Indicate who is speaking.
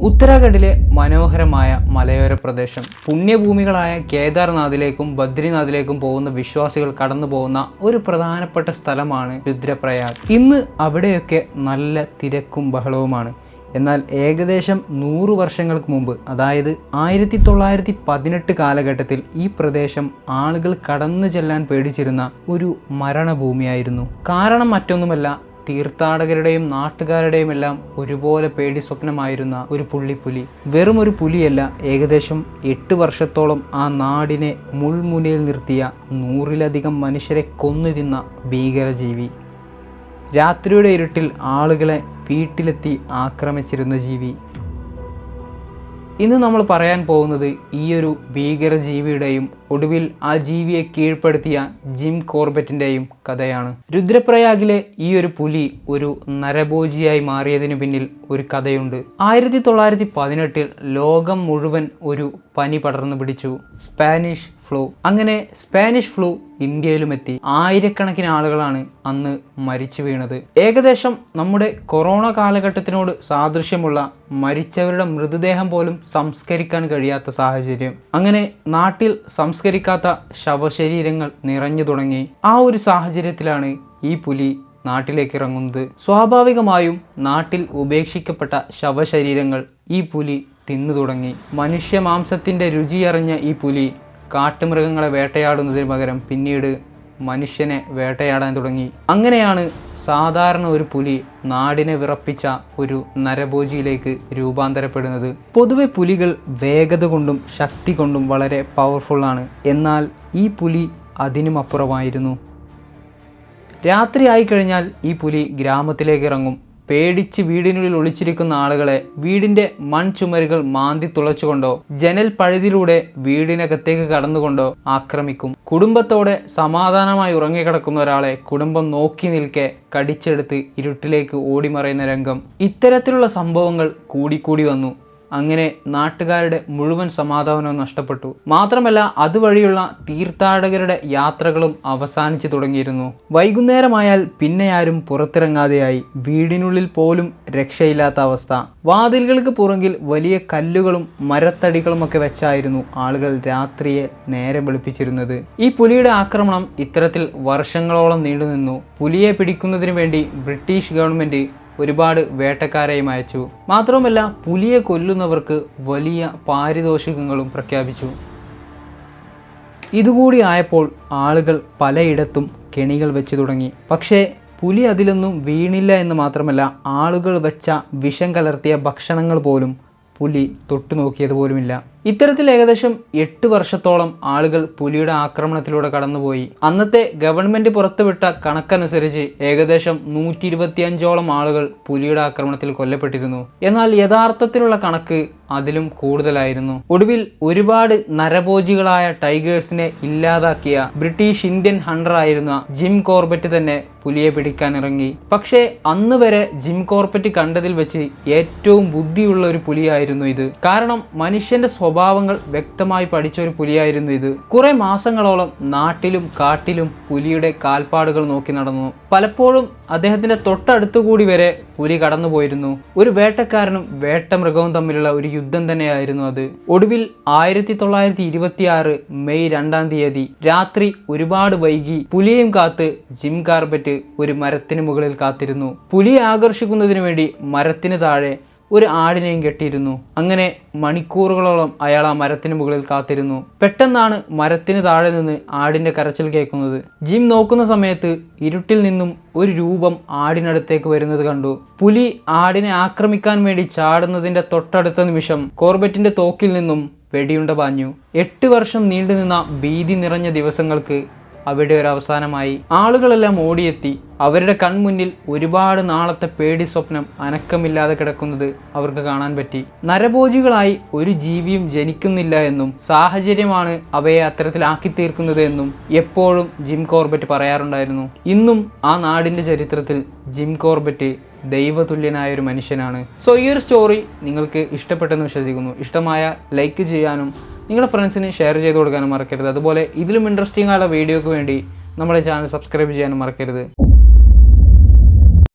Speaker 1: ഉത്തരാഖണ്ഡിലെ മനോഹരമായ മലയോര പ്രദേശം. പുണ്യഭൂമികളായ കേദാർനാഥിലേക്കും ബദ്രിനാഥിലേക്കും പോകുന്ന വിശ്വാസികൾ കടന്നു പോകുന്ന ഒരു പ്രധാനപ്പെട്ട സ്ഥലമാണ് രുദ്രപ്രയാഗ്. ഇന്ന് അവിടെയൊക്കെ നല്ല തിരക്കും ബഹളവുമാണ്. എന്നാൽ ഏകദേശം 100 വർഷങ്ങൾക്ക് മുമ്പ്, അതായത് 1918 കാലഘട്ടത്തിൽ ഈ പ്രദേശം ആളുകൾ കടന്നു ചെല്ലാൻ പേടിച്ചിരുന്ന ഒരു മരണഭൂമിയായിരുന്നു. കാരണം മറ്റൊന്നുമല്ല, തീർത്ഥാടകരുടെയും നാട്ടുകാരുടെയും എല്ലാം ഒരുപോലെ പേടി സ്വപ്നമായിരുന്ന ഒരു പുള്ളിപ്പുലി. വെറും ഒരു പുലിയല്ല, ഏകദേശം 8 വർഷത്തോളം ആ നാടിനെ മുൾമുനയിൽ നിർത്തിയ 100-ലധികം മനുഷ്യരെ കൊന്നു തിന്ന ഭീകരജീവി. രാത്രിയുടെ ഇരുട്ടിൽ ആളുകളെ വീട്ടിലെത്തി ആക്രമിച്ചിരുന്ന ജീവി. ഇന്ന് നമ്മൾ പറയാൻ പോകുന്നത് ഈയൊരു ഭീകരജീവിയുടെയും ഒടുവിൽ ആ ജീവിയെ കീഴ്പ്പെടുത്തിയ ജിം കോർബറ്റിൻ്റെയും കഥയാണ്. രുദ്രപ്രയാഗിലെ ഈ ഒരു പുലി ഒരു നരഭോജിയായി മാറിയതിനു പിന്നിൽ ഒരു കഥയുണ്ട്. 1918 ലോകം മുഴുവൻ ഒരു പനി പടർന്നു പിടിച്ചു, സ്പാനിഷ് ഫ്ലൂ. അങ്ങനെ സ്പാനിഷ് ഫ്ലൂ ഇന്ത്യയിലും എത്തി. ആയിരക്കണക്കിന് ആളുകളാണ് അന്ന് മരിച്ചു വീണത്. ഏകദേശം നമ്മുടെ കൊറോണ കാലഘട്ടത്തിനോട് സാദൃശ്യമുള്ള മരിച്ചവരുടെ മൃതദേഹം പോലും സംസ്കരിക്കാൻ കഴിയാത്ത സാഹചര്യം. അങ്ങനെ നാട്ടിൽ സംസ്കരിക്കാത്ത ശവശരീരങ്ങൾ നിറഞ്ഞു തുടങ്ങി. ആ ഒരു സാഹചര്യത്തിലാണ് ഈ പുലി നാട്ടിലേക്ക് ഇറങ്ങുന്നത്. സ്വാഭാവികമായും നാട്ടിൽ ഉപേക്ഷിക്കപ്പെട്ട ശവശരീരങ്ങൾ ഈ പുലി തിന്നു തുടങ്ങി. മനുഷ്യ മാംസത്തിൻ്റെ രുചിയറിഞ്ഞ ഈ പുലി കാട്ടുമൃഗങ്ങളെ വേട്ടയാടുന്നതിന് പകരം പിന്നീട് മനുഷ്യനെ വേട്ടയാടാൻ തുടങ്ങി. അങ്ങനെയാണ് സാധാരണ ഒരു പുലി നാടിനെ വിറപ്പിച്ച ഒരു നരഭോജിയിലേക്ക് രൂപാന്തരപ്പെടുന്നത്. പൊതുവെ പുലികൾ വേഗത കൊണ്ടും ശക്തി കൊണ്ടും വളരെ പവർഫുള്ളാണ്. എന്നാൽ ഈ പുലി അതിനും അപ്പുറമായിരുന്നു. രാത്രി ആയിക്കഴിഞ്ഞാൽ ഈ പുലി ഗ്രാമത്തിലേക്ക് ഇറങ്ങും. പേടിച്ച് വീടിനുള്ളിൽ ഒളിച്ചിരിക്കുന്ന ആളുകളെ വീടിൻ്റെ മൺചുമരുകൾ മാന്തി തുളച്ചുകൊണ്ടോ ജനൽ പഴുതിലൂടെ വീടിനകത്തേക്ക് കടന്നുകൊണ്ടോ ആക്രമിക്കും. കുടുംബത്തോടെ സമാധാനമായി ഉറങ്ങിക്കിടക്കുന്ന ഒരാളെ കുടുംബം നോക്കി നിൽക്കെ കടിച്ചെടുത്ത് ഇരുട്ടിലേക്ക് ഓടിമറയുന്ന രംഗം. ഇത്തരത്തിലുള്ള സംഭവങ്ങൾ കൂടിക്കൂടി വന്നു. അങ്ങനെ നാട്ടുകാരുടെ മുഴുവൻ സമാധാനവും നഷ്ടപ്പെട്ടു. മാത്രമല്ല അതുവഴിയുള്ള തീർത്ഥാടകരുടെ യാത്രകളും അവസാനിച്ചു തുടങ്ങിയിരുന്നു. വൈകുന്നേരമായാൽ പിന്നെ ആരും പുറത്തിറങ്ങാതെയായി. വീടിനുള്ളിൽ പോലും രക്ഷയില്ലാത്ത അവസ്ഥ. വാതിലുകൾക്ക് പുറകിൽ വലിയ കല്ലുകളും മരത്തടികളുമൊക്കെ വെച്ചായിരുന്നു ആളുകൾ രാത്രിയെ നേരം വെളുപ്പിച്ചിരുന്നത്. ഈ പുലിയുടെ ആക്രമണം ഇത്തരത്തിൽ വർഷങ്ങളോളം നീണ്ടുനിന്നു. പുലിയെ പിടിക്കുന്നതിന് വേണ്ടി ബ്രിട്ടീഷ് ഗവൺമെൻറ് ഒരുപാട് വേട്ടക്കാരെയും അയച്ചു. മാത്രമല്ല പുലിയെ കൊല്ലുന്നവർക്ക് വലിയ പാരിതോഷികങ്ങളും പ്രഖ്യാപിച്ചു. ഇതുകൂടി ആയപ്പോൾ ആളുകൾ പലയിടത്തും കെണികൾ വെച്ച് തുടങ്ങി. പക്ഷേ പുലി അതിലൊന്നും വീണില്ല എന്ന് മാത്രമല്ല, ആളുകൾ വെച്ച വിഷം കലർത്തിയ ഭക്ഷണങ്ങൾ പോലും പുലി തൊട്ടു നോക്കിയത് പോലുമില്ല. ഇത്തരത്തിൽ ഏകദേശം 8 വർഷത്തോളം ആളുകൾ പുലിയുടെ ആക്രമണത്തിലൂടെ കടന്നുപോയി. അന്നത്തെ ഗവൺമെൻറ് പുറത്തുവിട്ട കണക്കനുസരിച്ച് ഏകദേശം 125ഓളം ആളുകൾ പുലിയുടെ ആക്രമണത്തിൽ കൊല്ലപ്പെട്ടിരുന്നു. എന്നാൽ യഥാർത്ഥത്തിലുള്ള കണക്ക് അതിലും കൂടുതലായിരുന്നു. ഒടുവിൽ ഒരുപാട് നരഭോജികളായ ടൈഗേഴ്സിനെ ഇല്ലാതാക്കിയ ബ്രിട്ടീഷ് ഇന്ത്യൻ ഹണ്ടർ ആയിരുന്ന ജിം കോർബറ്റ് തന്നെ പുലിയെ പിടിക്കാൻ ഇറങ്ങി. പക്ഷേ അന്ന് വരെ ജിം കോർബറ്റ് കണ്ടതിൽ വെച്ച് ഏറ്റവും ബുദ്ധിയുള്ള ഒരു പുലിയായിരുന്നു ഇത്. കാരണം മനുഷ്യന്റെ സ്വഭാവങ്ങൾ വ്യക്തമായി പഠിച്ച ഒരു പുലിയായിരുന്നു ഇത്. കുറെ മാസങ്ങളോളം നാട്ടിലും കാട്ടിലും പുലിയുടെ കാൽപ്പാടുകൾ നോക്കി നടന്നു. പലപ്പോഴും അദ്ദേഹത്തിന്റെ തൊട്ടടുത്തുകൂടി വരെ പുലി കടന്നുപോയിരുന്നു. ഒരു വേട്ടക്കാരനും വേട്ടമൃഗവും തമ്മിലുള്ള ഒരു യുദ്ധം തന്നെയായിരുന്നു അത്. ഒടുവിൽ 1926 മെയ് 2-ാം തീയതി രാത്രി ഒരുപാട് വൈകി പുലിയെയും കാത്ത് ജിം കോർബറ്റ് ഒരു മരത്തിന് മുകളിൽ കാത്തിരുന്നു. പുലിയെ ആകർഷിക്കുന്നതിന് വേണ്ടി മരത്തിന് താഴെ ഒരു ആടിനെയും കെട്ടിയിരുന്നു. അങ്ങനെ മണിക്കൂറുകളോളം അയാൾ ആ മരത്തിന് മുകളിൽ കാത്തിരുന്നു. പെട്ടെന്നാണ് മരത്തിന് താഴെ നിന്ന് ആടിന്റെ കരച്ചിൽ കേൾക്കുന്നത്. ജിം നോക്കുന്ന സമയത്ത് ഇരുട്ടിൽ നിന്നും ഒരു രൂപം ആടിനടുത്തേക്ക് വരുന്നത് കണ്ടു. പുലി ആടിനെ ആക്രമിക്കാൻ വേണ്ടി ചാടുന്നതിന്റെ തൊട്ടടുത്ത നിമിഷം കോർബറ്റിന്റെ തോക്കിൽ നിന്നും വെടിയുണ്ട പാഞ്ഞു. 8 വർഷം നീണ്ടുനിന്ന ഭീതി നിറഞ്ഞ ദിവസങ്ങൾക്ക് അവിടെ ഒരു അവസാനമായി. ആളുകളെല്ലാം ഓടിയെത്തി. അവരുടെ കൺമുന്നിൽ ഒരുപാട് നാളത്തെ പേടി സ്വപ്നം അനക്കമില്ലാതെ കിടക്കുന്നത് അവർക്ക് കാണാൻ പറ്റി. നരഭോജികളായി ഒരു ജീവിയും ജനിക്കുന്നില്ല എന്നും സാഹചര്യമാണ് അവയെ അത്തരത്തിലാക്കി തീർക്കുന്നത് എന്നും എപ്പോഴും ജിം കോർബറ്റ് പറയാറുണ്ടായിരുന്നു. ഇന്നും ആ നാടിൻ്റെ ചരിത്രത്തിൽ ജിം കോർബറ്റ് ദൈവതുല്യനായ ഒരു മനുഷ്യനാണ്. സോ ഈ ഒരു സ്റ്റോറി നിങ്ങൾക്ക് ഇഷ്ടപ്പെട്ടെന്ന് വിശ്വസിക്കുന്നു. ഇഷ്ടമായ ലൈക്ക് ചെയ്യാനും നിങ്ങളുടെ ഫ്രണ്ട്സിന് ഷെയർ ചെയ്ത് കൊടുക്കാനും മറക്കരുത്. അതുപോലെ ഇതിലും ഇൻട്രസ്റ്റിംഗ് ആയുള്ള വീഡിയോയ്ക്ക് വേണ്ടി നമ്മുടെ ചാനൽ സബ്സ്ക്രൈബ് ചെയ്യാനും മറക്കരുത്.